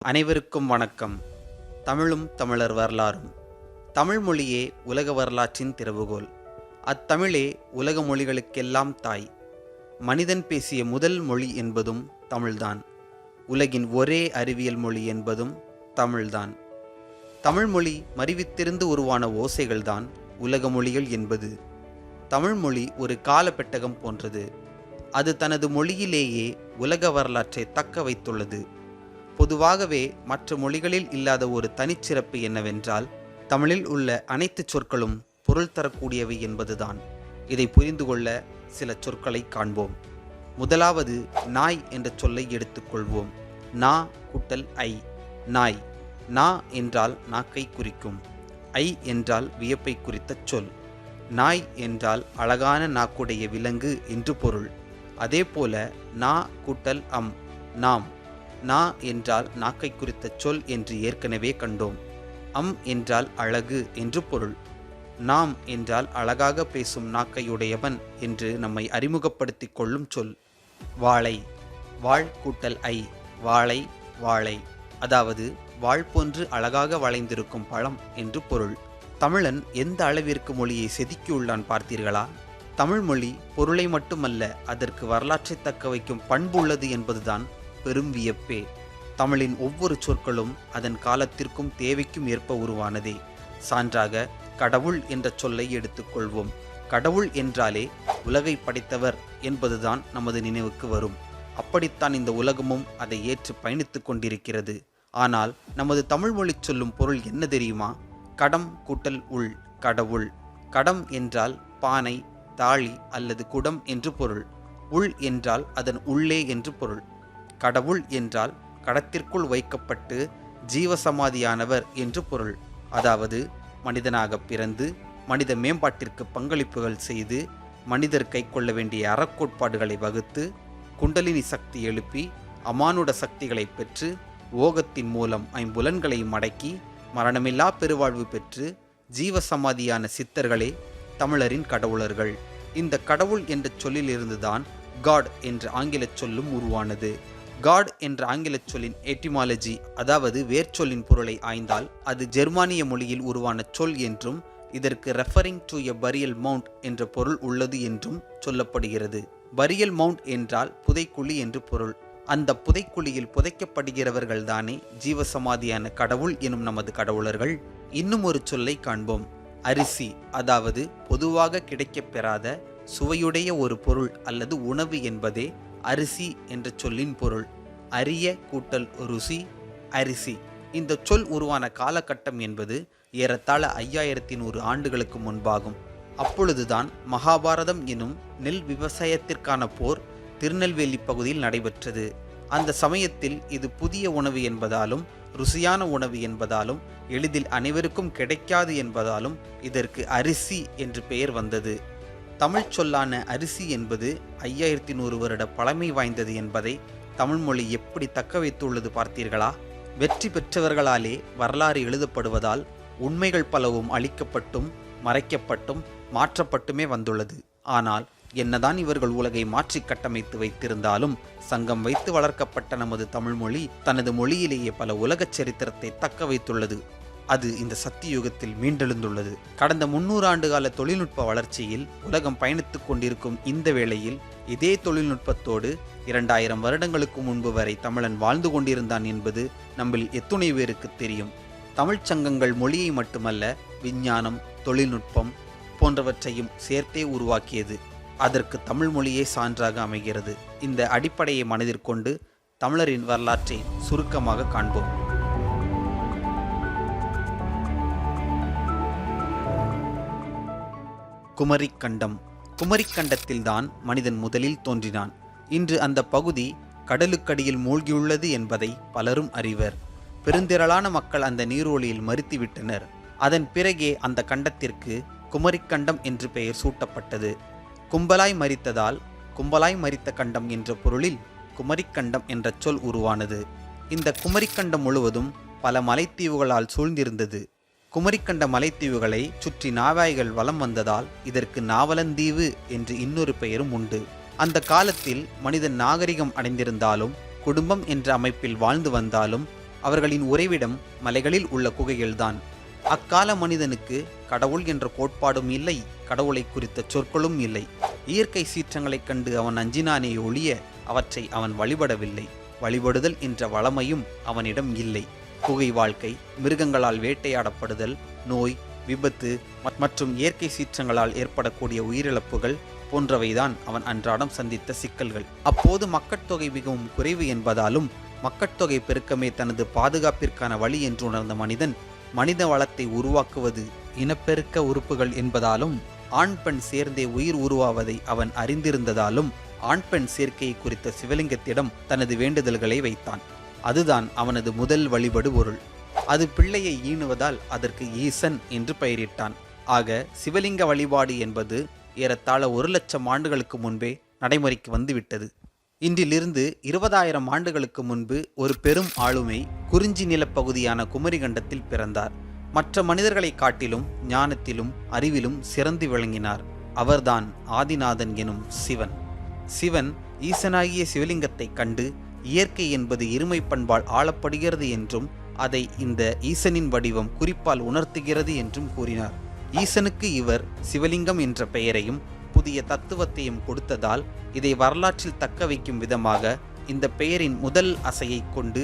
அனைவருக்கும் வணக்கம். தமிழும் தமிழர் வரலாறும். தமிழ் மொழியே உலக வரலாற்றின் திறவுகோல். அத்தமிழே உலக மொழிகளுக்கெல்லாம் தாய். மனிதன் பேசிய முதல் மொழி என்பதும் தமிழ்தான். உலகின் ஒரே அறிவியல் மொழி என்பதும் தமிழ்தான். தமிழ் மொழி மறிவித்திருந்து உருவான ஓசைகள்தான் உலக மொழிகள் என்பது. தமிழ் மொழி ஒரு காலப்பெட்டகம் போன்றது. அது தனது மொழியிலேயே உலக வரலாற்றை தக்க வைத்துள்ளது. பொதுவாகவே மற்ற மொழிகளில் இல்லாத ஒரு தனிச்சிறப்பு என்னவென்றால், தமிழில் உள்ள அனைத்து சொற்களும் பொருள் தரக்கூடியவை என்பதுதான். இதை புரிந்து கொள்ள சில சொற்களை காண்போம். முதலாவது நாய் என்ற சொல்லை எடுத்துக்கொள்வோம். நா கூட்டல் ஐ, நாய். நா என்றால் நாக்கை குறிக்கும். ஐ என்றால் வியப்பை குறித்த சொல். நாய் என்றால் அழகான நாக்குடைய விலங்கு என்று பொருள். அதேபோல நா கூட்டல் அம், நாம். நா என்றால் நாக்கை குறித்த சொல் என்று ஏற்கனவே கண்டோம். அம் என்றால் அழகு என்று பொருள். நாம் என்றால் அழகாக பேசும் நாக்கையுடையவன் என்று நம்மை அறிமுகப்படுத்திக் கொள்ளும் சொல். வாழை. வாழ் கூட்டல் ஐ, வாழை, வாழை. அதாவது வாழ் போன்று அழகாக வளைந்திருக்கும் பழம் என்று பொருள். தமிழன் எந்த அளவிற்கு மொழியை செதுக்கியுள்ளான் பார்த்தீர்களா? தமிழ் மொழி பொருளை மட்டுமல்ல, அதற்கு வரலாற்றை தக்க வைக்கும் பண்பு உள்ளது என்பதுதான் பெரும் வியப்பே. தமிழின் ஒவ்வொரு சொற்களும் அதன் காலத்திற்கும் தேவைக்கும் ஏற்ப உருவானதே. சான்றாக கடவுள் என்ற சொல்லை எடுத்துக்கொள்வோம். கடவுள் என்றாலே உலகை படைத்தவர் என்பதுதான் நமது நினைவுக்கு வரும். அப்படித்தான் இந்த உலகமும் அதை ஏற்று பயணித்து கொண்டிருக்கிறது. ஆனால் நமது தமிழ் மொழி சொல்லும் பொருள் என்ன தெரியுமா? கடம் கூட்டல் உள், கடவுள். கடம் என்றால் பானை, தாழி அல்லது குடம் என்று பொருள். உள் என்றால் அதன் உள்ளே என்று பொருள். கடவுள் என்றால் கடத்திற்குள் வைக்கப்பட்டு ஜீவசமாதியானவர் என்று பொருள். அதாவது மனிதனாக பிறந்து மனித மேம்பாட்டிற்கு பங்களிப்புகள் செய்து மனிதர் கை கொள்ள வேண்டிய அறக்கோட்பாடுகளை வகுத்து குண்டலினி சக்தி எழுப்பி அமானுட சக்திகளை பெற்று ஓகத்தின் மூலம் ஐம்புலன்களை மடக்கி மரணமில்லா பெருவாழ்வு பெற்று ஜீவசமாதியான சித்தர்களே தமிழரின் கடவுளர்கள். இந்த கடவுள் என்ற சொல்லிலிருந்துதான் காட் என்ற ஆங்கில சொல்லும் உருவானது. காட் என்ற ஆங்கில சொல்லின் எட்டிமாலஜி, அதாவது வேர்ச்சொல்லின் பொருளை ஆய்ந்தால் அது ஜெர்மானிய மொழியில் உருவான சொல் என்றும் இதற்கு ரெஃபரிங் டு எ பரியல் மவுண்ட் என்ற பொருள் உள்ளது என்றும் சொல்லப்படுகிறது. பரியல் மவுண்ட் என்றால் புதைக்குழி என்று பொருள். அந்த புதைக்குழியில் புதைக்கப்படுகிறவர்கள் தானே ஜீவசமாதியான கடவுள் எனும் நமது கடவுளர்கள். இன்னும் ஒரு சொல்லை காண்போம். அரிசி, அதாவது பொதுவாக கிடைக்கப் பெறாத சுவையுடைய ஒரு பொருள் அல்லது உணவு என்பதே அரிசி என்ற சொல்லின் பொருள். அரிய கூட்டல் ருசி, அரிசி. இந்த சொல் உருவான காலகட்டம் என்பது ஏறத்தாழ 5100 ஆண்டுகளுக்கு முன்பாகும். அப்பொழுதுதான் மகாபாரதம் எனும் நெல் விவசாயத்திற்கான போர் திருநெல்வேலி பகுதியில் நடைபெற்றது. அந்த சமயத்தில் இது புதிய உணவு என்பதாலும் ருசியான உணவு என்பதாலும் எளிதில் அனைவருக்கும் கிடைக்காது என்பதாலும் இதற்கு அரிசி என்று பெயர் வந்தது. தமிழ் சொல்லான அரிசி என்பது 5100 வருட பழமை வாய்ந்தது என்பதை தமிழ் மொழி எப்படி தக்க வைத்துள்ளது பார்த்தீர்களா? வெற்றி பெற்றவர்களாலே வரலாறு எழுதப்படுவதால் உண்மைகள் பலவும் அழிக்கப்பட்டும் மறைக்கப்பட்டும் மாற்றப்பட்டுமே வந்துள்ளது. ஆனால் என்னதான் இவர்கள் உலகை மாற்றி கட்டமைத்து வைத்திருந்தாலும் சங்கம் வைத்து வளர்க்கப்பட்ட நமது தமிழ் மொழி தனது மொழியிலேயே பல உலகச் சரித்திரத்தை தக்க வைத்துள்ளது. அது இந்த சத்தியுகத்தில் மீண்டெழுந்துள்ளது. கடந்த 300 ஆண்டுகால தொழில்நுட்ப வளர்ச்சியில் உலகம் பயணித்துக் கொண்டிருக்கும் இந்த வேளையில் இதே தொழில்நுட்பத்தோடு 2000 வருடங்களுக்கு முன்பு வரை தமிழன் வாழ்ந்து கொண்டிருந்தான் என்பது நம்மில் எத்துணை பேருக்கு தெரியும்? தமிழ்ச் சங்கங்கள் மொழியை மட்டுமல்ல, விஞ்ஞானம், தொழில்நுட்பம் போன்றவற்றையும் சேர்த்தே உருவாக்கியது. அதற்கு தமிழ் மொழியே சான்றாக அமைகிறது. இந்த அடிப்படையை மனதிற்கொண்டு தமிழரின் வரலாற்றை சுருக்கமாக காண்போம். குமரிக்கண்டம். குமரிக்கண்டத்தில்தான் மனிதன் முதலில் தோன்றினான். இன்று அந்த பகுதி கடலுக்கடியில் மூழ்கியுள்ளது என்பதை பலரும் அறிவர். பெருந்திரளான மக்கள் அந்த நீரோலியில் மரித்துவிட்டனர். அதன் பிறகே அந்த கண்டத்திற்கு குமரிக்கண்டம் என்று பெயர் சூட்டப்பட்டது. கும்பலாய் மரித்ததால் கும்பலாய் மரித்த கண்டம் என்ற பொருளில் குமரிக்கண்டம் என்ற சொல் உருவானது. இந்த குமரிக்கண்டம் முழுவதும் பல மலைத்தீவுகளால் சூழ்ந்திருந்தது. குமரிக்கண்ட மலைத்தீவுகளை சுற்றி நாவாய்கள் வலம் வந்ததால் இதற்கு நாவலந்தீவு என்று இன்னொரு பெயரும் உண்டு. அந்த காலத்தில் மனிதன் நாகரிகம் அடைந்திருந்தாலும் குடும்பம் என்ற அமைப்பில் வாழ்ந்து வந்தாலும் அவர்களின் உறைவிடம் மலைகளில் உள்ள குகைகள்தான். அக்கால மனிதனுக்கு கடவுள் என்ற கோட்பாடும் இல்லை, கடவுளை குறித்த சொற்களும் இல்லை. இயற்கை சீற்றங்களைக் கண்டு அவன் அஞ்சினானே ஒழிய அவற்றை அவன் வழிபடவில்லை. வழிபடுதல் என்ற வளமையும் அவனிடம் இல்லை. குகை வாழ்க்கை, மிருகங்களால் வேட்டையாடப்படுதல், நோய், விபத்து மற்றும் இயற்கை சீற்றங்களால் ஏற்படக்கூடிய உயிரிழப்புகள் போன்றவைதான் அவன் அன்றாடம் சந்தித்த சிக்கல்கள். அப்போது மக்கட்தொகை மிகவும் குறைவு என்பதாலும் மக்கட்தொகை பெருக்கமே தனது பாதுகாப்பிற்கான வழி என்று உணர்ந்த மனிதன் மனித வளத்தை உருவாக்குவது இனப்பெருக்க உறுப்புகள் என்பதாலும் ஆண் பெண் சேர்ந்தே உயிர் உருவாவதை அவன் அறிந்திருந்ததாலும் ஆண் பெண் சேர்க்கையை குறித்த சிவலிங்கத்திடம் தனது வேண்டுதல்களை வைத்தான். அதுதான் அவனது முதல் வழிபடு பொருள். அது பிள்ளையை ஈணுவதால் அதற்கு ஈசன் என்று பெயரிட்டான். ஆக சிவலிங்க வழிபாடு என்பது ஏறத்தாழ 1,00,000 ஆண்டுகளுக்கு முன்பே நடைமுறைக்கு வந்துவிட்டது. இன்றிலிருந்து 20,000 ஆண்டுகளுக்கு முன்பு ஒரு பெரும் ஆளுமை குறிஞ்சி நிலப்பகுதியான குமரிகண்டத்தில் பிறந்தார். மற்ற மனிதர்களை காட்டிலும் ஞானத்திலும் அறிவிலும் சிறந்து விளங்கினார். அவர்தான் ஆதிநாதன் எனும் சிவன். சிவன் ஈசனாகிய சிவலிங்கத்தை கண்டு இயற்கை என்பது இருமை பண்பால் ஆளப்படுகிறது என்றும் அதை இந்த ஈசனின் வடிவம் குறிப்பால் உணர்த்துகிறது என்றும் கூறினார். ஈசனுக்கு இவர் சிவலிங்கம் என்ற பெயரையும் புதிய தத்துவத்தையும் கொடுத்ததால் இதை வரலாற்றில் தக்க வைக்கும் விதமாக இந்த பெயரின் முதல் அசையை கொண்டு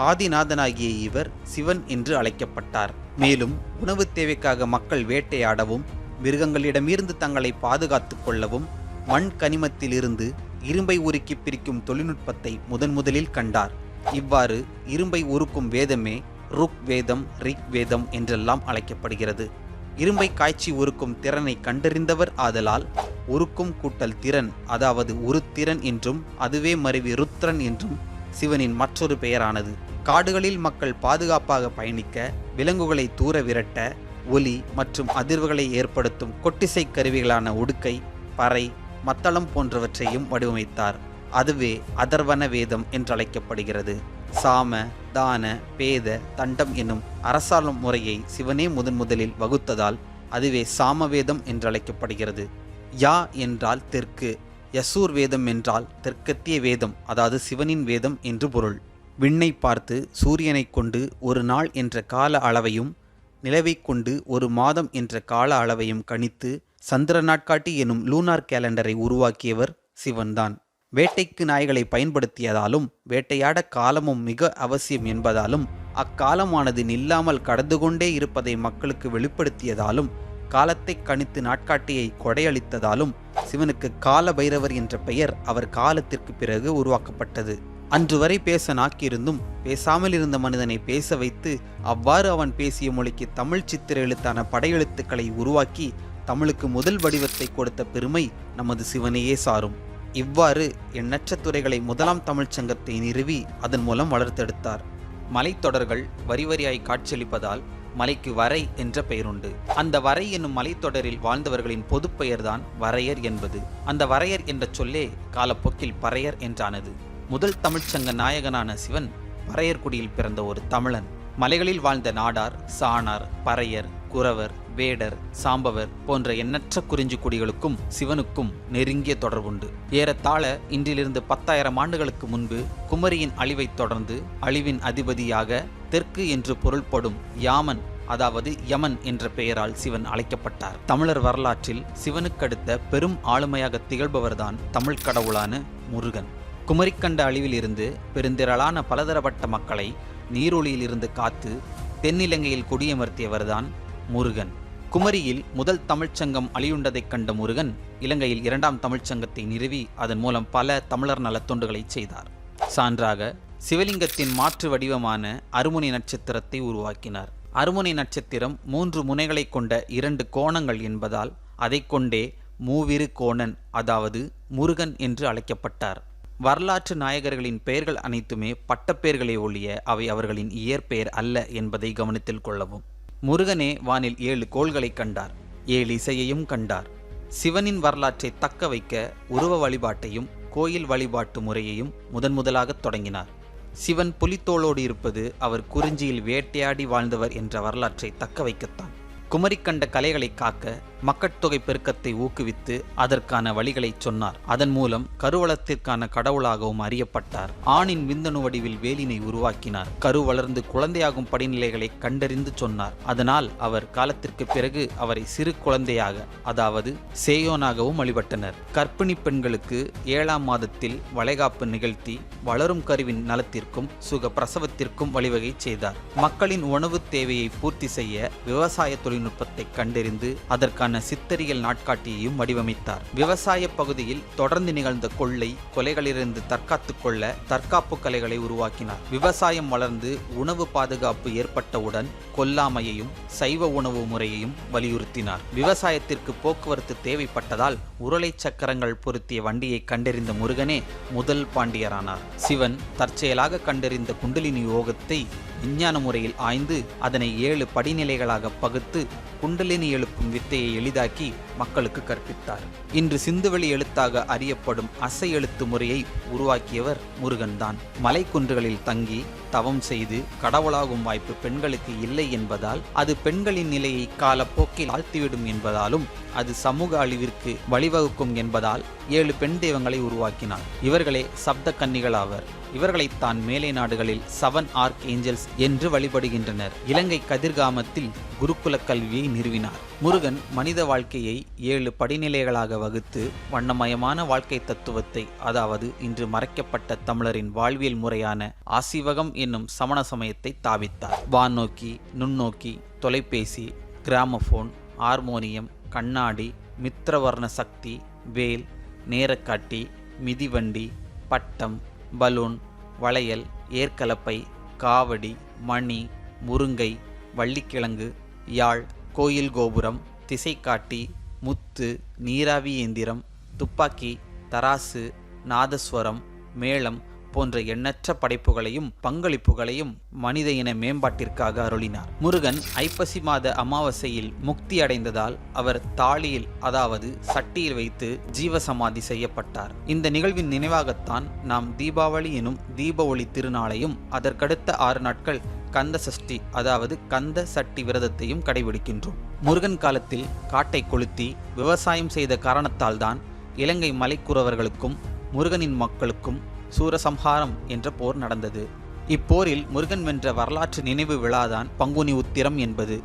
ஆதிநாதனாகிய இவர் சிவன் என்று அழைக்கப்பட்டார். மேலும் உணவு தேவைக்காக மக்கள் வேட்டையாடவும் மிருகங்களிடமிருந்து தங்களை பாதுகாத்துக் கொள்ளவும் மண் கனிமத்திலிருந்து இரும்பை உருக்கி பிரிக்கும் தொழில்நுட்பத்தை முதலில் கண்டார். இவ்வாறு இரும்பை உருக்கும் வேதமே ருக் வேதம், ரிக் வேதம் என்றெல்லாம் அழைக்கப்படுகிறது. இரும்பை காய்ச்சி உருக்கும் திறனை கண்டறிந்தவர் ஆதலால் உருக்கும் கூட்டல் திறன், அதாவது உருத்திறன் என்றும் அதுவே மருவி ருத்ரன் என்றும் சிவனின் மற்றொரு பெயரானது. காடுகளில் மக்கள் பாதுகாப்பாக பயணிக்க, விலங்குகளை தூர விரட்ட, ஒலி மற்றும் அதிர்வுகளை ஏற்படுத்தும் கொட்டிசை கருவிகளான உடுக்கை, பறை, மத்தளம் போன்றவற்றையும் வடிவமைத்தார். அதுவே அதர்வன வேதம் என்றழைக்கப்படுகிறது. சாம, தான, பேத, தண்டம் என்னும் அரசாளும் முறையை சிவனே முதலில் வகுத்ததால் அதுவே சாமவேதம் என்றழைக்கப்படுகிறது. யா என்றால் தெற்கு, யசூர் வேதம் என்றால் தெற்கத்திய வேதம், அதாவது சிவனின் வேதம் என்று பொருள். விண்ணை பார்த்து சூரியனை கொண்டு ஒரு நாள் என்ற கால அளவையும், நிலவை கொண்டு ஒரு மாதம் என்ற கால அளவையும் கணித்து சந்திர நாட்காட்டி எனும் லூனார் கேலண்டரை உருவாக்கியவர் சிவன்தான். வேட்டைக்கு நாய்களை பயன்படுத்தியதாலும் வேட்டையாட காலமும் மிக அவசியம் என்பதாலும் அக்காலமானது நில்லாமல் கடந்து கொண்டே இருப்பதை மக்களுக்கு வெளிப்படுத்தியதாலும் காலத்தை கணித்து நாட்காட்டியை கொடையளித்ததாலும் சிவனுக்கு கால பைரவர் என்ற பெயர் அவர் காலத்திற்கு பிறகு உருவாக்கப்பட்டது. அன்று வரை பேச நாக்கியிருந்தும் பேசாமல் இருந்த மனிதனை பேச வைத்து அவ்வாறு அவன் பேசிய மொழிக்கு தமிழ் சித்திர எழுத்தான படையெழுத்துக்களை உருவாக்கி தமிழுக்கு முதல் வடிவத்தை கொடுத்த பெருமை நமது சிவனையே சாரும். இவ்வாறு எண்ணற்ற துறைகளை முதலாம் தமிழ்ச் சங்கத்தை நிறுவி அதன் மூலம் வளர்த்தெடுத்தார். மலைத்தொடர்கள் வரி வரியாய் காட்சியளிப்பதால் மலைக்கு வரை என்ற பெயருண்டு. அந்த வரை என்னும் மலைத்தொடரில் வாழ்ந்தவர்களின் பொது பெயர்தான் வரையர் என்பது. அந்த வரையர் என்ற சொல்லே காலப்போக்கில் பறையர் என்றானது. முதல் தமிழ்ச்சங்க நாயகனான சிவன் பறையர்குடியில் பிறந்த ஒரு தமிழன். மலைகளில் வாழ்ந்த நாடார், சாணார், பறையர், குறவர், வேடர், சாம்பவர் போன்ற எண்ணற்ற குறிஞ்சி குடிகளுக்கும் சிவனுக்கும் நெருங்கிய தொடர்புண்டு. ஏறத்தாழ இன்றிலிருந்து 10,000 ஆண்டுகளுக்கு முன்பு குமரியின் அழிவைத் தொடர்ந்து அழிவின் அதிபதியாக தெற்கு என்று பொருள்படும் யாமன், அதாவது யமன் என்ற பெயரால் சிவன் அழைக்கப்பட்டார். தமிழர் வரலாற்றில் சிவனுக்கடுத்த பெரும் ஆளுமையாக திகழ்பவர்தான் தமிழ் கடவுளான முருகன். குமரிக்கண்ட அழிவில் இருந்து பெருந்திரளான பலதரப்பட்ட மக்களை நீரொளியிலிருந்து காத்து தென்னிலங்கையில் குடியமர்த்தியவர்தான் முருகன். குமரியில் முதல் தமிழ்ச்சங்கம் அழியுண்டதைக் கண்ட முருகன் இலங்கையில் 2ஆம் தமிழ்ச்சங்கத்தை நிறுவி அதன் மூலம் பல தமிழர் நலத்தொண்டுகளை செய்தார். சான்றாக சிவலிங்கத்தின் மாற்று வடிவமான அருமுனை நட்சத்திரத்தை உருவாக்கினார். அருமுனை நட்சத்திரம் 3 முனைகளை கொண்ட 2 கோணங்கள் என்பதால் அதை கொண்டே மூவிரு கோணன், அதாவது முருகன் என்று அழைக்கப்பட்டார். வரலாற்று நாயகர்களின் பெயர்கள் அனைத்துமே பட்டப்பெயர்களே ஒழிய அவை அவர்களின் இயற்பெயர் அல்ல என்பதை கவனத்தில் கொள்ளவும். முருகனே வானில் 7 கோள்களை கண்டார், 7 இசையையும் கண்டார். சிவனின் வரலாற்றை தக்க வைக்க உருவ வழிபாட்டையும் கோயில் வழிபாட்டு முறையையும் முதலாக தொடங்கினார். சிவன் புலித்தோளோடு இருப்பது அவர் குறிஞ்சியில் வேட்டையாடி வாழ்ந்தவர் என்ற வரலாற்றை தக்க வைக்கத்தான். குமரி கண்ட கலைகளை காக்க மக்கட்தொகை பெருக்கத்தை ஊக்குவித்து அதற்கான வழிகளை சொன்னார். அதன் மூலம் கருவளத்திற்கான கடவுளாகவும் அறியப்பட்டார். ஆணின் விந்தணு வடிவில் வேலினை உருவாக்கினார். கரு வளர்ந்து குழந்தையாகும் படிநிலைகளை கண்டறிந்து சொன்னார். அதனால் அவர் காலத்திற்கு பிறகு அவரை சிறு குழந்தையாக, அதாவது சேயோனாகவும் வழிபட்டனர். கர்ப்பிணி பெண்களுக்கு 7ஆம் மாதத்தில் வளைகாப்பு நிகழ்த்தி வளரும் கருவின் நலத்திற்கும் சுக பிரசவத்திற்கும் வழிவகை செய்தார். மக்களின் உணவு தேவையை பூர்த்தி செய்ய விவசாய தொழில்நுட்பத்தை கண்டறிந்து அதற்கான சித்தரியல் நாட்காட்டியையும் வடிவமைத்தார். விவசாய பகுதியில் தொடர்ந்து நிகழ்ந்த கொள்ளை கொலைகளிலிருந்து தற்காத்துக் கொள்ள தற்காப்பு கலைகளை உருவாக்கினார். விவசாயம் வளர்ந்து உணவு பாதுகாப்பு ஏற்பட்டவுடன் கொல்லாமையையும் சைவ உணவு முறையையும் வலியுறுத்தினார். விவசாயத்திற்கு போக்குவரத்து தேவைப்பட்டதால் உருளை சக்கரங்கள் பொருத்திய வண்டியை கண்டறிந்த முருகனே முதல் பாண்டியரானார். சிவன் தற்செயலாக கண்டறிந்த குண்டலினி யோகத்தை விஞ்ஞான முறையில் ஆய்ந்து அதனை 7 படிநிலைகளாக பகுத்து குண்டலினி எழுப்பும் வித்தையை எளிதாக்கி மக்களுக்கு கற்பித்தார். இன்று சிந்துவெளி எழுத்தாக அறியப்படும் அசை எழுத்து முறையை உருவாக்கியவர் முருகன்தான். மலைக்குன்றுகளில் தங்கி தவம் செய்து கடவுளாகும் வாய்ப்பு பெண்களுக்கு இல்லை என்பதால், அது பெண்களின் நிலையை காலப்போக்கில் ஆழ்த்திவிடும் என்பதாலும், அது சமூக அழிவிற்கு வழிவகுக்கும் என்பதால் 7 பெண் தெய்வங்களை உருவாக்கினார். இவர்களே சப்த கன்னிகள் ஆவர். இவர்களைத்தான் மேலை நாடுகளில் 7 ஆர்க் ஏஞ்சல்ஸ் என்று வழிபடுகின்றனர். இலங்கை கதிர்காமத்தில் குருகுல கல்வியை நிறுவினார். முருகன் மனித வாழ்க்கையை 7 படிநிலைகளாக வகுத்து வண்ணமயமான வாழ்க்கை தத்துவத்தை, அதாவது இன்று மறைக்கப்பட்ட தமிழரின் வாழ்வியல் முறையான ஆசிவகம் என்னும் சமண சமயத்தை தாவித்தார். வானோக்கி, நுண்ணோக்கி, தொலைபேசி, கிராமபோன், ஹார்மோனியம், கண்ணாடி, மித்திரவர்ண சக்தி, வேல், நேரக்காட்டி, மிதிவண்டி, பட்டம், பலூன், வளையல், ஏற்கலப்பை, காவடி, மணி, முருங்கை, வள்ளிக்கிழங்கு, யாழ், கோயில் கோபுரம், திசைக்காட்டி, முத்து, நீராவி இயந்திரம், துப்பாக்கி, தராசு, நாதஸ்வரம், மேளம் போன்ற எண்ணற்ற படைப்புகளையும் பங்களிப்புகளையும் மனித இன மேம்பாட்டிற்காக அருளினார். முருகன் ஐப்பசி மாத அமாவாசையில் முக்தி அடைந்ததால் அவர் தாளியில், அதாவது சட்டியில் வைத்து ஜீவசமாதி செய்யப்பட்டார். இந்த நிகழ்வின் நினைவாகத்தான் நாம் தீபாவளி எனும் தீப ஒளி திருநாளையும் அதற்கடுத்த 6 நாட்கள் கந்த சஷ்டி, அதாவது கந்த சட்டி விரதத்தையும் கடைபிடிக்கின்றோம். முருகன் காலத்தில் காட்டை கொளுத்தி விவசாயம் செய்த காரணத்தால் தான் இலங்கை மலைக்குறவர்களுக்கும் முருகனின் மக்களுக்கும் சூரசம்ஹாரம் என்ற போர் நடந்தது. இப்போரில் முருகன் வென்ற வரலாற்று நினைவு விழாதான் பங்குனி உத்திரம் என்பது.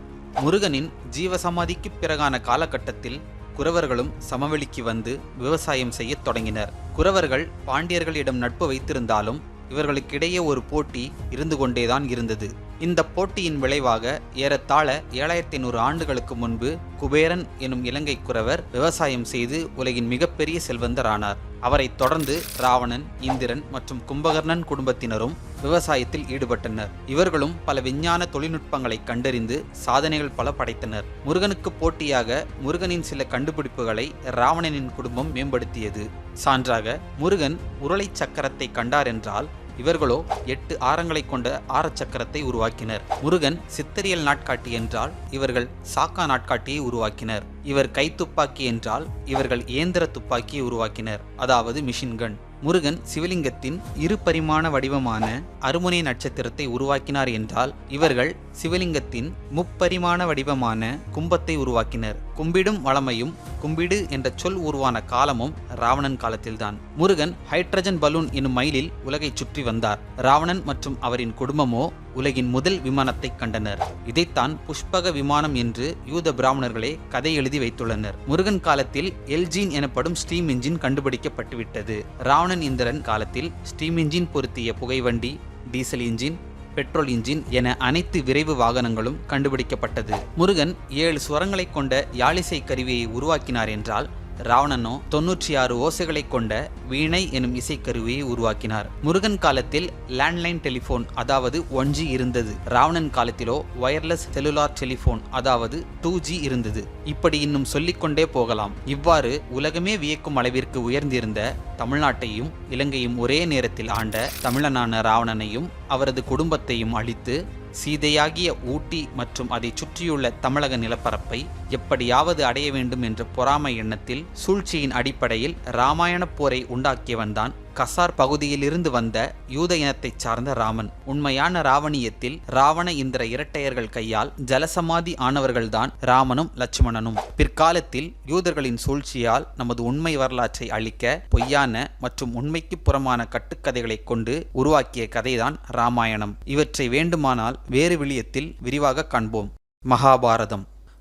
முருகனின் ஜீவசமாதிக்கு பிறகான காலகட்டத்தில் குறவர்களும் சமவெளிக்கு வந்து விவசாயம் செய்ய தொடங்கினர். குறவர்கள் பாண்டியர்களிடம் நட்பு வைத்திருந்தாலும் இவர்களுக்கிடையே ஒரு போட்டி இருந்து கொண்டேதான் இருந்தது. இந்த போட்டியின் விளைவாக ஏறத்தாழ 7500 ஆண்டுகளுக்கு முன்பு குபேரன் எனும் இலங்கை குறவர் விவசாயம் செய்து உலகின் மிகப்பெரிய செல்வந்தர் ஆனார். அவரைத் தொடர்ந்து ராவணன், இந்திரன் மற்றும் கும்பகர்ணன் குடும்பத்தினரும் விவசாயத்தில் ஈடுபட்டனர். இவர்களும் பல விஞ்ஞான தொழில்நுட்பங்களை கண்டறிந்து சாதனைகள் பல படைத்தனர். முருகனுக்கு போட்டியாக முருகனின் சில கண்டுபிடிப்புகளை ராவணனின் குடும்பம் மேம்படுத்தியது. சான்றாக, முருகன் உருளை சக்கரத்தை கண்டார் என்றால் இவர்களோ 8 ஆரங்களை கொண்ட ஆரச்சக்கரத்தை உருவாக்கினர். முருகன் சித்தரியல் நாட்காட்டி என்றால் இவர்கள் சாக்கா நாட்காட்டியை உருவாக்கினர். இவர் கைத்துப்பாக்கி என்றால் இவர்கள் இயந்திர துப்பாக்கியை உருவாக்கினர், அதாவது மிஷின்கன். முருகன் சிவலிங்கத்தின் 2 பரிமாண வடிவமான அருமுனை நட்சத்திரத்தை உருவாக்கினார் என்றால் இவர்கள் சிவலிங்கத்தின் 3 பரிமாண வடிவமான கும்பத்தை உருவாக்கினர். கும்பிடும் வளமையும் கும்பிடு என்ற சொல் உருவான காலமும் ராவணன் காலத்தில்தான். முருகன் ஹைட்ரஜன் பலூன் எனும் மயிலில் உலகை சுற்றி வந்தார். ராவணன் மற்றும் அவரின் குடும்பமோ உலகின் முதல் விமானத்தை கண்டனர். இதைத்தான் புஷ்பக விமானம் என்று யூத பிராமணர்களே கதை எழுதி வைத்துள்ளனர். முருகன் காலத்தில் எல்ஜின் எனப்படும் ஸ்டீம் இன்ஜின் கண்டுபிடிக்கப்பட்டுவிட்டது. ராவணன் இந்திரன் காலத்தில் ஸ்டீம் இன்ஜின் பொருத்திய புகைவண்டி, டீசல் இன்ஜின், பெட்ரோல் இன்ஜின் என அனைத்து விரைவு வாகனங்களும் கண்டுபிடிக்கப்பட்டது. முருகன் 7 ஸ்வரங்களை கொண்ட யாழிசை கருவியை உருவாக்கினார் என்றால் ராவணனோ 96 ஓசைகளை கொண்ட வீணை எனும் இசைக்கருவியை உருவாக்கினார். முருகன் காலத்தில் லேண்ட்லைன் டெலிபோன், அதாவது 1G இருந்தது. ராவணன் காலத்திலோ வயர்லெஸ் செல்லுலார் டெலிபோன், அதாவது 2G இருந்தது. இப்படி இன்னும் சொல்லிக்கொண்டே போகலாம். இவ்வாறு உலகமே வியக்கும் அளவிற்கு உயர்ந்திருந்த தமிழ்நாட்டையும் இலங்கையும் ஒரே நேரத்தில் ஆண்ட தமிழனான ராவணனையும் அவரது குடும்பத்தையும் அழித்து சீதையாகிய ஊட்டி மற்றும் அதை சுற்றியுள்ள தமிழக நிலப்பரப்பை எப்படியாவது அடைய வேண்டும் என்ற பொறாமை எண்ணத்தில் சூழ்ச்சியின் அடிப்படையில் இராமாயண போரை உண்டாக்கியவன்தான் கசார் பகுதியிலிருந்து வந்த யூத இனத்தைச் சார்ந்த ராமன். உண்மையான ராவணியத்தில் ராவண இந்திர இரட்டையர்கள் கையால் ஜலசமாதி ஆனவர்கள்தான் ராமனும் லட்சுமணனும். பிற்காலத்தில் யூதர்களின் சூழ்ச்சியால் நமது உண்மை வரலாற்றை அழிக்க பொய்யான மற்றும் உண்மைக்கு புறமான கட்டுக்கதைகளை கொண்டு உருவாக்கிய கதைதான் ராமாயணம். இவற்றை வேண்டுமானால் வேறு விளியத்தில் விரிவாக காண்போம்.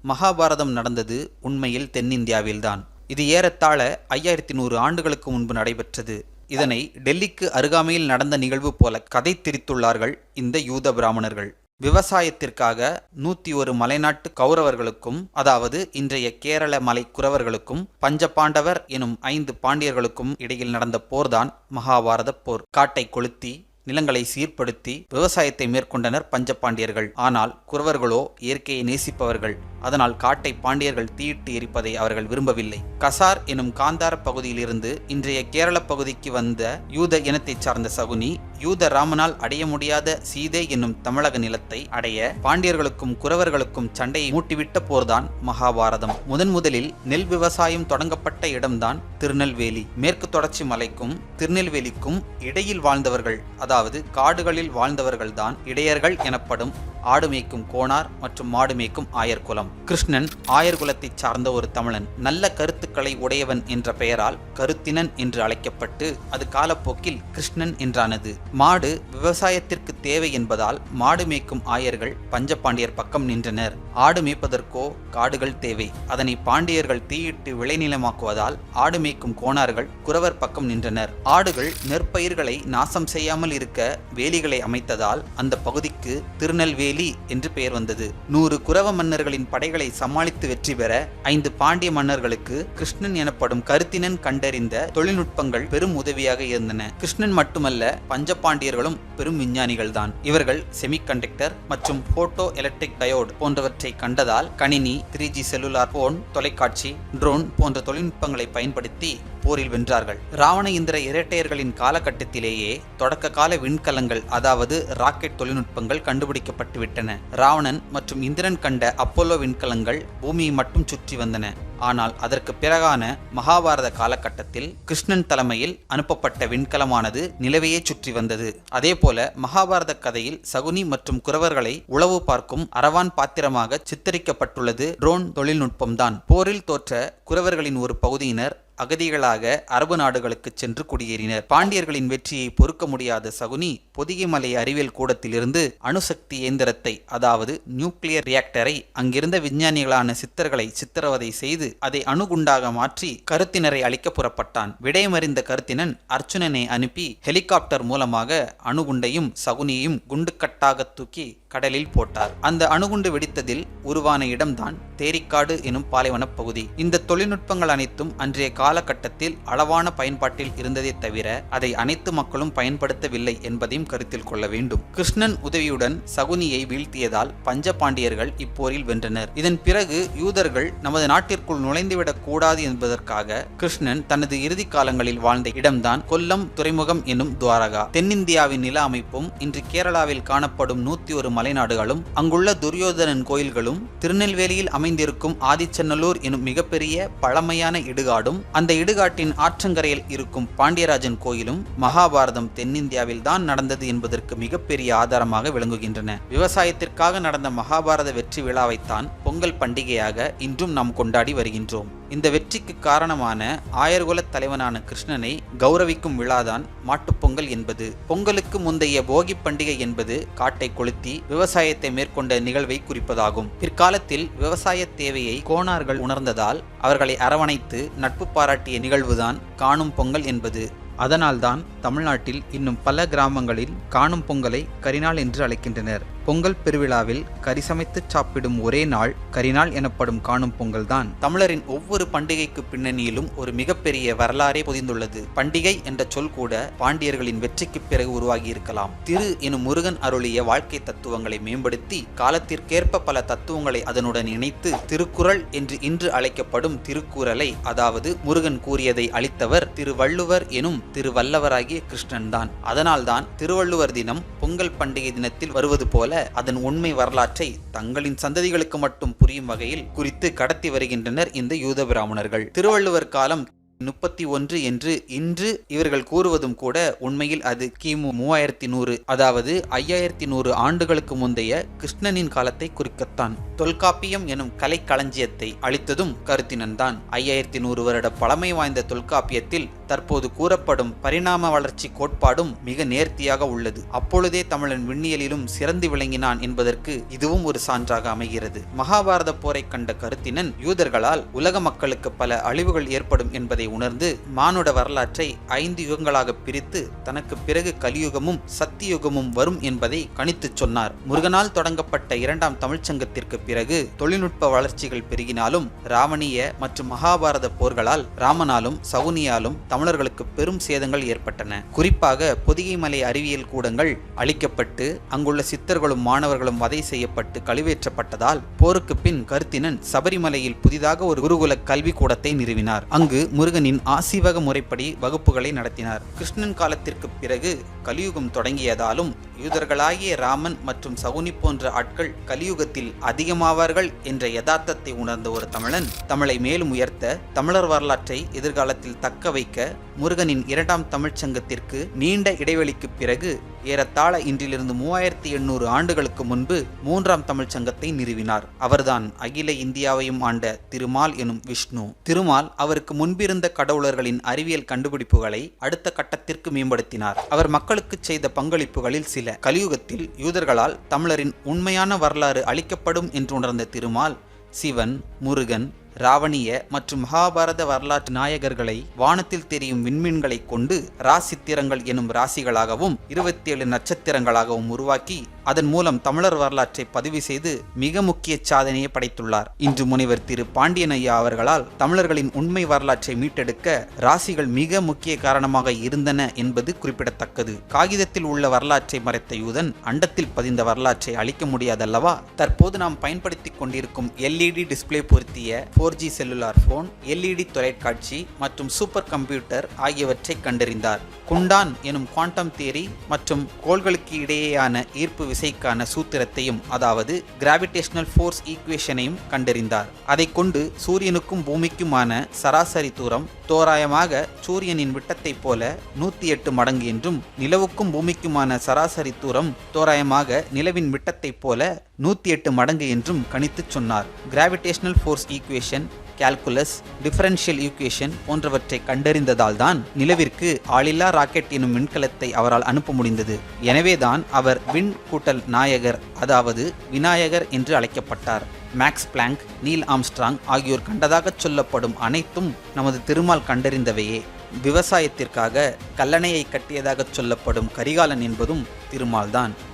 மகாபாரதம் நடந்தது உண்மையில் தென்னிந்தியாவில்தான். இது ஏறத்தாழ 5100 ஆண்டுகளுக்கு முன்பு நடைபெற்றது. இதனை டெல்லிக்கு அருகாமையில் நடந்த நிகழ்வு போல கதை திரித்துள்ளார்கள் இந்த யூத பிராமணர்கள். விவசாயத்திற்காக 101 மலைநாட்டு கௌரவர்களுக்கும், அதாவது இன்றைய கேரள மலை குறவர்களுக்கும், பஞ்சபாண்டவர் எனும் 5 பாண்டியர்களுக்கும் இடையில் நடந்த போர்தான் மகாபாரத போர். காட்டை கொளுத்தி நிலங்களை சீர்படுத்தி விவசாயத்தை மேற்கொண்டனர் பஞ்சபாண்டியர்கள். ஆனால் குறவர்களோ இயற்கையை நேசிப்பவர்கள். அதனால் காட்டை பாண்டியர்கள் தீயிட்டு எரிப்பதை அவர்கள் விரும்பவில்லை. கசார் எனும் காந்தார பகுதியிலிருந்து இன்றைய கேரள பகுதிக்கு வந்த யூத இனத்தைச் சார்ந்த சகுனி யூத ராமனால் அடைய முடியாத சீதை என்னும் தமிழக நிலத்தை அடைய பாண்டியர்களுக்கும் குறவர்களுக்கும் சண்டையை மூட்டிவிட்ட போர்தான் மகாபாரதம். முதலில் நெல் விவசாயம் தொடங்கப்பட்ட இடம்தான் திருநெல்வேலி. மேற்கு தொடர்ச்சி மலைக்கும் திருநெல்வேலிக்கும் இடையில் வாழ்ந்தவர்கள், அதாவது காடுகளில் வாழ்ந்தவர்கள்தான் இடையர்கள் எனப்படும் ஆடு மேய்க்கும் கோனார் மற்றும் மாடு மேய்க்கும் ஆயர் குலம். கிருஷ்ணன் ஆயர் குலத்தைச் சார்ந்த ஒரு தமிழன். நல்ல கருத்துக்களை உடையவன் என்ற பெயரால் கருத்தினன் என்று அழைக்கப்பட்டு அது காலப்போக்கில் கிருஷ்ணன் என்றானது. மாடு விவசாயத்திற்கு தேவை என்பதால் மாடு மேய்க்கும் ஆயர்கள் பஞ்சபாண்டியர் பக்கம் நின்றனர். ஆடு மேய்ப்பதற்கோ காடுகள் தேவை. அதனை பாண்டியர்கள் தீயிட்டு விளைநிலமாக்குவதால் ஆடு மேய்க்கும் கோனார்கள் குறவர் பக்கம் நின்றனர். ஆடுகள் நெற்பயிர்களை நாசம் செய்யாமல் இருக்க வேலிகளை அமைத்ததால் அந்த பகுதிக்கு திருநெல்வேலி என்று பெயர் வந்தது. 100 குறவ மன்னர்களின் படைகளை சமாளித்து வெற்றி பெற 5 பாண்டிய மன்னர்களுக்கு கிருஷ்ணன் எனப்படும் கருத்தினன் கண்டறிந்த தொழில்நுட்பங்கள் பெரும் உதவியாக இருந்தன. கிருஷ்ணன் மட்டுமல்ல, பஞ்சபாண்டியர்களும் பெரும் விஞ்ஞானிகள் தான். இவர்கள் செமிகண்டக்டர் மற்றும் போட்டோ எலக்ட்ரிக் டயோடு போன்றவற்றை கண்டதால் கணினி, 3G செல்லுலார் போன், தொலைக்காட்சி, ட்ரோன் போன்ற தொழில்நுட்பங்களை பயன்படுத்தி போரில் வென்றார்கள். ராவண இந்திர இரட்டையர்களின் காலகட்டத்திலேயே தொடக்க கால விண்கலங்கள், அதாவது ராக்கெட் தொழில்நுட்பங்கள் கண்டுபிடிக்கப்பட்டு விட்டன. ராவணன் மற்றும் இந்திரன் கண்ட அப்போலோ விண்கலங்கள் பூமியை மட்டும் சுற்றி வந்தன. ஆனால் அதற்கு பிறகான மகாபாரத காலகட்டத்தில் கிருஷ்ணன் தலைமையில் அனுப்பப்பட்ட விண்கலமானது நிலவையே சுற்றி வந்தது. அதேபோல மகாபாரத கதையில் சகுனி மற்றும் குறவர்களை உளவு பார்க்கும் அரவான் பாத்திரமாக சித்தரிக்கப்பட்டுள்ளது ட்ரோன் தொழில்நுட்பம்தான். போரில் தோற்ற குறவர்களின் ஒரு பகுதியினர் அகதிகளாக அரபு நாடுகளுக்கு சென்று குடியேறினர். பாண்டியர்களின் வெற்றியை பொறுக்க முடியாத சகுனி பொதிகை மலை அறிவியல் கூடத்திலிருந்து அணுசக்தி இயந்திரத்தை, அதாவது நியூக்ளியர் ரியாக்டரை அங்கிருந்த விஞ்ஞானிகளான சித்தர்களை சித்திரவதை செய்து அதை அணுகுண்டாக மாற்றி கருத்தினரை அழிக்க புறப்பட்டான். விடயமறிந்த கருத்தினன் அர்ச்சுனனை அனுப்பி ஹெலிகாப்டர் மூலமாக அணுகுண்டையும் சகுனியையும் குண்டுக்கட்டாக தூக்கி கடலில் போட்டார். அந்த அணுகுண்டு வெடித்ததில் உருவான இடம்தான் தேரிக்காடு எனும் பாலைவன பகுதி. இந்த தொழில்நுட்பங்கள் அனைத்தும் அன்றைய காலகட்டத்தில் அளவான பயன்பாட்டில் இருந்ததே தவிர அதை அனைத்து மக்களும் பயன்படுத்தவில்லை என்பதையும் கருத்தில் கொள்ள வேண்டும். கிருஷ்ணன் உதவியுடன் சகுனியை வீழ்த்தியதால் பஞ்ச பாண்டியர்கள் இப்போரில் வென்றனர். இதன் பிறகு யூதர்கள் நமது நாட்டிற்குள் நுழைந்துவிடக் கூடாது என்பதற்காக கிருஷ்ணன் தனது இறுதி காலங்களில் வாழ்ந்த இடம்தான் கொல்லம் துறைமுகம் எனும் துவாரகா. தென்னிந்தியாவின் நில அமைப்பும் இன்று கேரளாவில் காணப்படும் 101 மலைநாடுகளும், அங்குள்ள துரியோதனன் கோயில்களும், திருநெல்வேலியில் அமைந்திருக்கும் ஆதிச்சநல்லூர் எனும் மிகப்பெரிய பழமையான இடுகாடும், அந்த இடுகாட்டின் ஆற்றங்கரையில் இருக்கும் பாண்டியராஜன் கோயிலும் மகாபாரதம் தென்னிந்தியாவில் தான் நடந்தது என்பதற்கு மிகப்பெரிய ஆதாரமாக விளங்குகின்றன. விவசாயத்திற்காக நடந்த மகாபாரத வெற்றி விழாவைத்தான் பொங்கல் பண்டிகையாக இன்றும் நாம் கொண்டாடி வருகின்றோம். இந்த வெற்றிக்கு காரணமான ஆயர்குல தலைவனான கிருஷ்ணனை கௌரவிக்கும் விழாதான் மாட்டுப்பொங்கல் என்பது. பொங்கலுக்கு முந்தைய போகி பண்டிகை என்பது காட்டை கொளுத்தி விவசாயத்தை மேற்கொண்ட நிகழ்வை குறிப்பதாகும். பிற்காலத்தில் விவசாய தேவையை கோனார்கள் உணர்ந்ததால் அவர்களை அரவணைத்து நட்பு பாராட்டிய நிகழ்வுதான் காணும் பொங்கல் என்பது. அதனால்தான் தமிழ்நாட்டில் இன்னும் பல கிராமங்களில் காணும் பொங்கலை கரிநாள் என்று அழைக்கின்றனர். பொங்கல் பெருவிழாவில் கறி சமைத்து சாப்பிடும் ஒரே நாள் கரிநாள் எனப்படும் காணும் பொங்கல் தான். தமிழரின் ஒவ்வொரு பண்டிகைக்கு பின்னணியிலும் ஒரு மிகப்பெரிய வரலாறே பொதிந்துள்ளது. பண்டிகை என்ற சொல் கூட பாண்டியர்களின் வெற்றிக்கு பிறகு உருவாகி இருக்கலாம். திரு எனும் முருகன் அருளிய வாழ்க்கை தத்துவங்களை மேம்படுத்தி காலத்திற்கேற்ப பல தத்துவங்களை அதனுடன் இணைத்து திருக்குறள் என்று இன்று அழைக்கப்படும் திருக்குறளை, அதாவது முருகன் கூறியதை அளித்தவர் திருவள்ளுவர் எனும் திருவல்லவராகிய கிருஷ்ணன் தான். அதனால்தான் திருவள்ளுவர் தினம் பொங்கல் பண்டிகை தினத்தில் வருவது போல அதன் உண்மை வரலாற்றை தங்களின் சந்ததிகளுக்கு மட்டும் புரியும் வகையில் குறித்து கடத்தி வருகின்றனர் இந்த யூத பிராமணர்கள். திருவள்ளுவர் காலம் 31 என்று இன்று இவர்கள் கூறுவதும் கூட உண்மையில் அது கிமு 3100, அதாவது 5100 ஆண்டுகளுக்கு முந்தைய கிருஷ்ணனின் காலத்தை குறிக்கத்தான். தொல்காப்பியம் எனும் கலைக்களஞ்சியத்தை அளித்ததும் கருத்தினன் தான். 5100 வருட பழமை வாய்ந்த தொல்காப்பியத்தில் தற்போது கூறப்படும் பரிணாம வளர்ச்சி கோட்பாடும் மிக நேர்த்தியாக உள்ளது. அப்பொழுதே தமிழன் விண்ணியலிலும் சிறந்து விளங்கினான் என்பதற்கு இதுவும் ஒரு சான்றாக அமைகிறது. மகாபாரத போரை கண்ட கருத்தினன் யூதர்களால் உலக மக்களுக்கு பல அழிவுகள் ஏற்படும் என்பதை உணர்ந்து மானுட வரலாற்றை 5 யுகங்களாக பிரித்து தனக்கு பிறகு கலியுகமும் சத்தியுகமும் வரும் என்பதை கணித்துச் சொன்னார். முருகனால் தொடங்கப்பட்ட 2ஆம் தமிழ்ச்சங்கத்திற்கு பிறகு தொழில்நுட்ப வளர்ச்சிகள் பெருகினாலும் ராவணிய மற்றும் மகாபாரத போர்களால் ராமனாலும் சகுனியாலும் தமிழர்களுக்கு பெரும் சேதங்கள் ஏற்பட்டன. குறிப்பாக பொதிகை மலை அறிவியல் கூடங்கள் அழிக்கப்பட்டு அங்குள்ள சித்தர்களும் மாணவர்களும் வதை செய்யப்பட்டு கழுவேற்றப்பட்டதால் போருக்கு பின் கருத்தினன் சபரிமலையில் புதிதாக ஒரு குருகுல கல்வி கூடத்தை நிறுவினார். அங்கு முருகனின் ஆசீவக முறைப்படி வகுப்புகளை நடத்தினார். கிருஷ்ணன் காலத்திற்கு பிறகு கலியுகம் தொடங்கியதாலும் யூதர்களாகிய ராமன் மற்றும் சகுனி போன்ற ஆட்கள் கலியுகத்தில் அதிகமாவார்கள் என்ற யதார்த்தத்தை உணர்ந்த ஒரு தமிழன் தமிழை மேலும் உயர்த்த தமிழர் வரலாற்றை எதிர்காலத்தில் தக்க வைக்க முருகனின் 2ஆம் தமிழ்ச்சங்கத்திற்கு நீண்ட இடைவெளிக்கு பிறகு ஏறத்தாழ இன்றிலிருந்து 3800 ஆண்டுகளுக்கு முன்பு 3ஆம் தமிழ்ச்சங்கத்தை நிறுவினார். அவர்தான் அகில இந்தியாவையும் ஆண்ட திருமால் எனும் விஷ்ணு. திருமால் அவருக்கு முன்பிருந்த கடவுளர்களின் அறிவியல் கண்டுபிடிப்புகளை அடுத்த கட்டத்திற்கு மேம்படுத்தினார். அவர் மக்களுக்கு செய்த பங்களிப்புகளில் சில. கலியுகத்தில் யூதர்களால் தமிழரின் உண்மையான வரலாறு அளிக்கப்படும் என்று உணர்ந்த திருமால் சிவன், முருகன், ராவணிய மற்றும் மகாபாரத வரலாற்று நாயகர்களை வானத்தில் தெரியும் விண்மீன்களை கொண்டு ராசித்திரங்கள் எனும் ராசிகளாகவும் 27 நட்சத்திரங்களாகவும் உருவாக்கி அதன் மூலம் தமிழர் வரலாற்றை பதிவு செய்து மிக முக்கிய சாதனையை படைத்துள்ளார். இன்று முனைவர் திரு பாண்டியன் ஐயா அவர்களால் தமிழர்களின் உண்மை வரலாற்றை மீட்டெடுக்க ராசிகள் மிக முக்கிய காரணமாக இருந்தன என்பது குறிப்பிடத்தக்கது. காகிதத்தில் உள்ள வரலாற்றை மறைத்த யூதன் அண்டத்தில் பதிந்த வரலாற்றை அளிக்க முடியாதல்லவா? தற்போது நாம் பயன்படுத்திக் கொண்டிருக்கும் LED டிஸ்பிளே பொருத்திய 4G செல்லுலார் போன், LED தொலைக்காட்சி மற்றும் சூப்பர் கம்ப்யூட்டர் ஆகியவற்றை கண்டறிந்தார். குண்டான் எனும் குவாண்டம் தியரி மற்றும் கோள்களுக்கு இடையேயான ஈர்ப்பு விசைக்கான சூத்திரத்தையும், அதாவது கிராவிடேஷனல் ஃபோர்ஸ் ஈக்குவேஷனையும் கண்டறிந்தார். அதை கொண்டு சூரியனுக்கும் பூமிக்குமான சராசரி தூரம் தோராயமாக சூரியனின் விட்டத்தை போல 108 மடங்கு என்றும், நிலவுக்கும் பூமிக்குமான சராசரி தூரம் தோராயமாக நிலவின் விட்டத்தை போல 108 மடங்கு என்றும் கணித்துச் சொன்னார். Gravitational force equation, calculus, differential equation போன்றவற்றை கண்டறிந்ததால் தான் நிலவிற்கு ஆளில்லா ராக்கெட் எனும் விண்கலத்தை அவரால் அனுப்ப முடிந்தது. எனவேதான் அவர் விண் கூட்டல் நாயகர், அதாவது விநாயகர் என்று அழைக்கப்பட்டார். மேக்ஸ் பிளாங்க், நீல் ஆம்ஸ்ட்ராங் ஆகியோர் கண்டதாக சொல்லப்படும் அனைத்தும் நமது திருமால் கண்டறிந்தவையே. விவசாயத்திற்காக கல்லணையை கட்டியதாக சொல்லப்படும் கரிகாலன் என்பதும்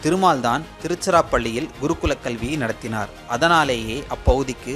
திருமால்தான் திருச்சிராப்பள்ளியில் குருகுல கல்வியை நடத்தினார். அதனாலேயே அப்பகுதிக்கு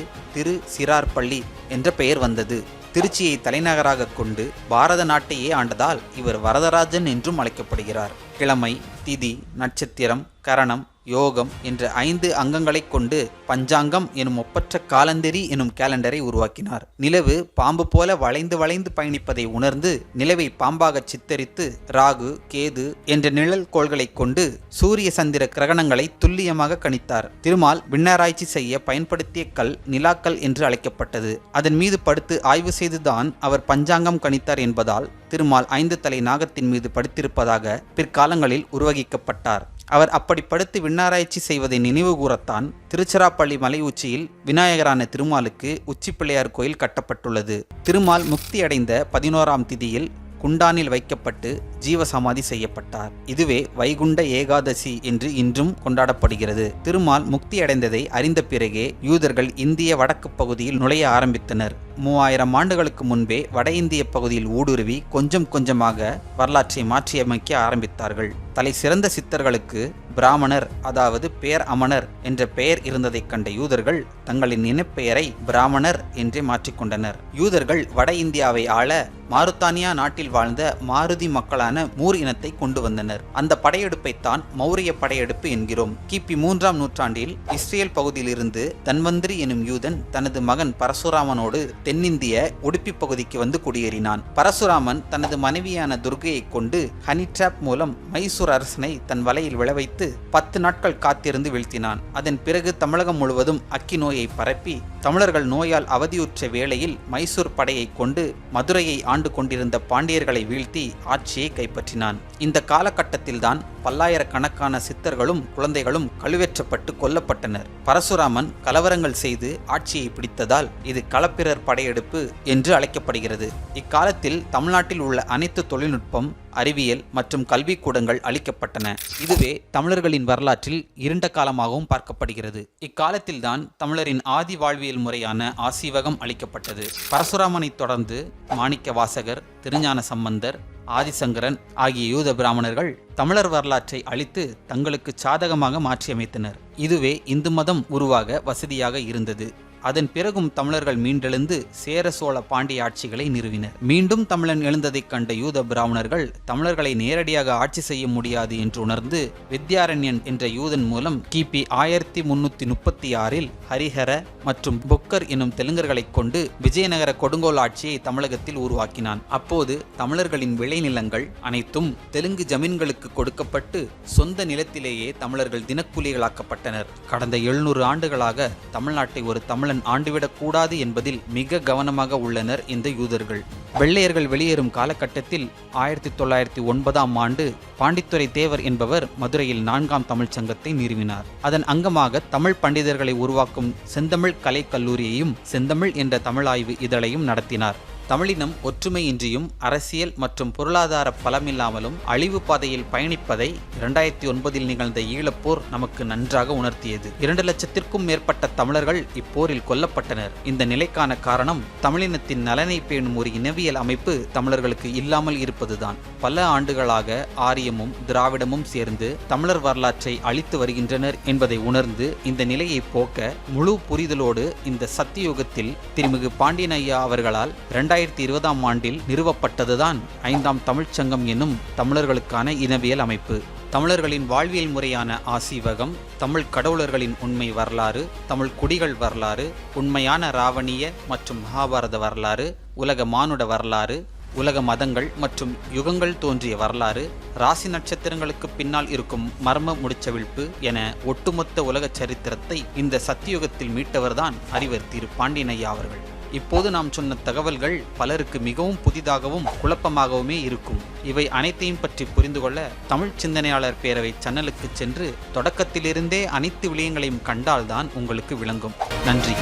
சிரார்பள்ளி என்ற பெயர் வந்தது. திருச்சியை தலைநகராக கொண்டு பாரத நாட்டையே ஆண்டதால் இவர் வரதராஜன் என்றும் அழைக்கப்படுகிறார். கிழமை, திதி, நட்சத்திரம், கரணம், யோகம் என்ற 5 அங்கங்களை கொண்டு பஞ்சாங்கம் எனும் ஒப்பற்ற காலண்டரி எனும் கேலண்டரை உருவாக்கினார். நிலவு பாம்பு போல வளைந்து வளைந்து பயணிப்பதை உணர்ந்து நிலவை பாம்பாக சித்தரித்து ராகு, கேது என்ற நிழல் கோள்களை கொண்டு சூரிய சந்திர கிரகணங்களை துல்லியமாக கணித்தார். திருமால் விண்ணாராய்ச்சி செய்ய பயன்படுத்திய கல் நிலாக்கல் என்று அழைக்கப்பட்டது. அதன் மீது படுத்து ஆய்வு செய்துதான் அவர் பஞ்சாங்கம் கணித்தார் என்பதால் திருமால் 5 தலை நாகத்தின் மீது படுத்திருப்பதாக பிற்காலங்களில் உருவகிக்கப்பட்டார். அவர் அப்படி படுத்து விண்ணாராய்ச்சி செய்வதை நினைவு கூறத்தான் திருச்சிராப்பள்ளி மலை உச்சியில் விநாயகரான திருமாலுக்கு உச்சி பிள்ளையார் கோயில் கட்டப்பட்டுள்ளது. திருமால் முக்தி அடைந்த 11ஆம் திதியில் குண்டானில் வைக்கப்பட்டு ஜீவசமாதி செய்யப்பட்டார். இதுவே வைகுண்ட ஏகாதசி என்று இன்றும் கொண்டாடப்படுகிறது. திருமால் முக்தி அடைந்ததை அறிந்த பிறகே யூதர்கள் இந்திய வடக்கு பகுதியில் நுழைய ஆரம்பித்தனர். 3000 ஆண்டுகளுக்கு முன்பே வட இந்திய பகுதியில் ஊடுருவி கொஞ்சம் கொஞ்சமாக வரலாற்றை மாற்றியமைக்க ஆரம்பித்தார்கள். தலை சிறந்த சித்தர்களுக்கு பிராமணர், அதாவது பேர் அமனர் என்ற பெயர் இருந்ததைக் கண்ட யூதர்கள் தங்களின் இனப்பெயரை பிராமணர் என்றே மாற்றிக்கொண்டனர். யூதர்கள் வட இந்தியாவை ஆள மாருத்தானியா நாட்டில் வாழ்ந்த மாருதி மக்களான மூர் இனத்தை கொண்டு வந்தனர். அந்த படையெடுப்பைத்தான் மௌரிய படையெடுப்பு என்கிறோம். கிபி 3ஆம் நூற்றாண்டில் இஸ்ரேல் பகுதியிலிருந்து தன்வந்திரி எனும் யூதன் தனது மகன் பரசுராமனோடு தென்னிந்திய உடுப்பி பகுதிக்கு வந்து குடியேறினான். பரசுராமன் தனது மனைவியான துர்கையை கொண்டு ஹனி டிராப் மூலம் மைசூர் அரசனை தன் வலையில் விளைவைத்து 10 நாட்கள் காத்திருந்து வீழ்த்தினான். அதன் பிறகு தமிழகம் முழுவதும் அக்கி நோயை பரப்பி தமிழர்கள் நோயால் அவதியுற்ற வேளையில் மைசூர் படையை கொண்டு மதுரையை ஆண்டு கொண்டிருந்த பாண்டியர்களை வீழ்த்தி ஆட்சியை கைப்பற்றினான். இந்த காலகட்டத்தில்தான் பல்லாயிரக்கணக்கான சித்தர்களும் குழந்தைகளும் கழுவேற்றப்பட்டு கொல்லப்பட்டனர். பரசுராமன் கலவரங்கள் செய்து ஆட்சியை பிடித்ததால் இது களப்பிரர் படையெடுப்பு என்று அழைக்கப்படுகிறது. இக்காலத்தில் தமிழ்நாட்டில் உள்ள அனைத்து தொழில்நுட்பம், அறிவியல் மற்றும் கல்விக்கூடங்கள் அளிக்கப்பட்டன. இதுவே தமிழர்களின் வரலாற்றில் இருண்ட காலமாகவும் பார்க்கப்படுகிறது. இக்காலத்தில்தான் தமிழரின் ஆதி வாழ்வியல் முறையான ஆசீவகம் அளிக்கப்பட்டது. பரசுராமனை தொடர்ந்து மாணிக்க வாசகர், திருஞான சம்பந்தர், ஆதிசங்கரன் ஆகிய யூத பிராமணர்கள் தமிழர் வரலாற்றை அழித்து தங்களுக்கு சாதகமாக மாற்றியமைத்தனர். இதுவே இந்து மதம் உருவாக வசதியாக இருந்தது. அதன் பிறகும் தமிழர்கள் மீண்டெழுந்து சேர சோழ பாண்டிய ஆட்சிகளை நிறுவினர். மீண்டும் தமிழன் எழுந்ததைக் கண்ட யூத பிராமணர்கள் தமிழர்களை நேரடியாக ஆட்சி செய்ய முடியாது என்று உணர்ந்து வித்யாரண்யன் என்ற யூதன் மூலம் கிபி 1336 ஹரிஹர மற்றும் புக்கர் எனும் தெலுங்கர்களைக் கொண்டு விஜயநகர கொடுங்கோல் ஆட்சியை தமிழகத்தில் உருவாக்கினான். அப்போது தமிழர்களின் விளைநிலங்கள் அனைத்தும் தெலுங்கு ஜமீன்களுக்கு கொடுக்கப்பட்டு சொந்த நிலத்திலேயே தமிழர்கள் தினக்கூலிகளாக்கப்பட்டனர். கடந்த 700 ஆண்டுகளாக தமிழ்நாட்டை ஒரு தமிழன் ஆண்டுவிடக் கூடாது என்பதில் மிக கவனமாக உள்ளனர் இந்த யூதர்கள். வெள்ளையர்கள் வெளியேறும் காலகட்டத்தில் 1909ஆம் ஆண்டு பாண்டித்துரை தேவர் என்பவர் மதுரையில் 4ஆம் தமிழ்ச் சங்கத்தை நிறுவினார். அதன் அங்கமாக தமிழ் பண்டிதர்களை உருவாக்கும் செந்தமிழ் கலைக் கல்லூரியையும் செந்தமிழ் என்ற தமிழாய்வு இதழையும் நடத்தினார். தமிழினம் ஒற்றுமையின்றியும் அரசியல் மற்றும் பொருளாதார பலமில்லாமலும் அழிவு பாதையில் பயணிப்பதை 2009 நிகழ்ந்த ஈழப்போர் நமக்கு நன்றாக உணர்த்தியது. 2 லட்சத்திற்கும் மேற்பட்ட தமிழர்கள் இப்போரில் கொல்லப்பட்டனர். இந்த நிலைக்கான காரணம் தமிழினத்தின் நலனை பேணும் ஒரு இனவியல் அமைப்பு தமிழர்களுக்கு இல்லாமல் இருப்பதுதான். பல ஆண்டுகளாக ஆரியமும் திராவிடமும் சேர்ந்து தமிழர் வரலாற்றை அழித்து வருகின்றனர் என்பதை உணர்ந்து இந்த நிலையை போக்க முழு புரிதலோடு இந்த சத்தியுகத்தில் திருமிகு பாண்டியன் ஐயா அவர்களால் 2020ஆம் ஆண்டில் நிறுவப்பட்டதுதான் 5ஆம் தமிழ்ச்சங்கம் என்னும் தமிழர்களுக்கான இனவியல் அமைப்பு. தமிழர்களின் வாழ்வியல் முறையான ஆசீவகம், தமிழ் கடவுளர்களின் உண்மை வரலாறு, தமிழ் குடிகள் வரலாறு, உண்மையான ராவணிய மற்றும் மகாபாரத வரலாறு, உலக மானுட வரலாறு, உலக மதங்கள் மற்றும் யுகங்கள் தோன்றிய வரலாறு, ராசி நட்சத்திரங்களுக்கு பின்னால் இருக்கும் மர்ம முடிச்சவிழ்ப்பு என ஒட்டுமொத்த உலக சரித்திரத்தை இந்த சத்தியுகத்தில் மீட்டவர்தான் அறிவர் திரு பாண்டியன் ஐயா அவர்கள். இப்போது நாம் சொன்ன தகவல்கள் பலருக்கு மிகவும் புதிதாகவும் குழப்பமாகவுமே இருக்கும். இவை அனைத்தையும் பற்றி புரிந்து கொள்ள தமிழ் சிந்தனையாளர் பேரவை சேனலுக்கு சென்று தொடக்கத்திலிருந்தே அனைத்து விடயங்களையும் கண்டால்தான் உங்களுக்கு விளங்கும். நன்றி.